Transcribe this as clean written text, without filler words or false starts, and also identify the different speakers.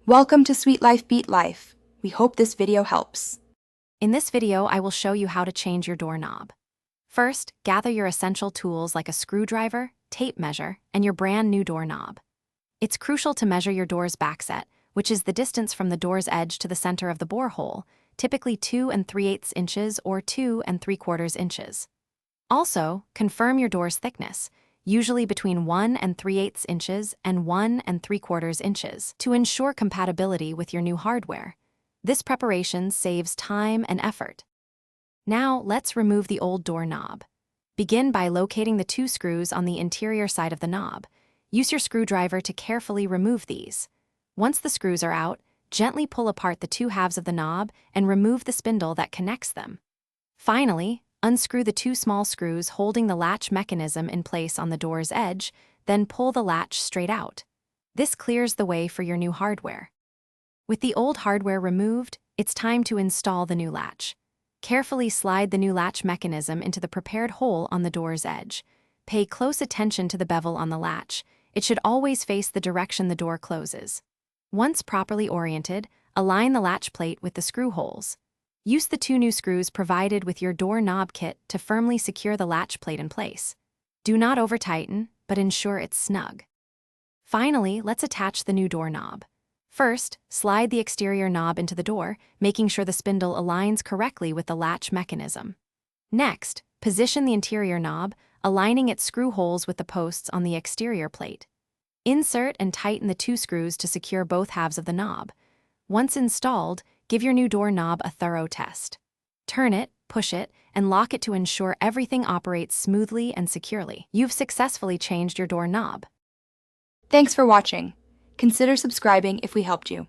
Speaker 1: Welcome to Sweet Life Beat Life. We hope this video helps.
Speaker 2: In this video, I will show you how to change your doorknob. First, gather your essential tools like a screwdriver, tape measure, and your brand new doorknob. It's crucial to measure your door's backset, which is the distance from the door's edge to the center of the borehole, typically 2 3/8 inches or 2 3/4 inches. Also, confirm your door's thickness, usually between 1 3/8 inches and 1 3/4 inches, to ensure compatibility with your new hardware. This preparation saves time and effort. Now, let's remove the old doorknob. Begin by locating the 2 screws on the interior side of the knob. Use your screwdriver to carefully remove these. Once the screws are out, gently pull apart the 2 halves of the knob and remove the spindle that connects them. Finally, unscrew the 2 small screws holding the latch mechanism in place on the door's edge, then pull the latch straight out. This clears the way for your new hardware. With the old hardware removed, it's time to install the new latch. Carefully slide the new latch mechanism into the prepared hole on the door's edge. Pay close attention to the bevel on the latch. It should always face the direction the door closes. Once properly oriented, align the latch plate with the screw holes. Use the 2 new screws provided with your door knob kit to firmly secure the latch plate in place. Do not over-tighten, but ensure it's snug. Finally, let's attach the new doorknob. First, slide the exterior knob into the door, making sure the spindle aligns correctly with the latch mechanism. Next, position the interior knob, aligning its screw holes with the posts on the exterior plate. Insert and tighten the 2 screws to secure both halves of the knob. Once installed, give your new doorknob a thorough test. Turn it, push it, and lock it to ensure everything operates smoothly and securely. You've successfully changed your doorknob.
Speaker 1: Thanks for watching. Consider subscribing if we helped you.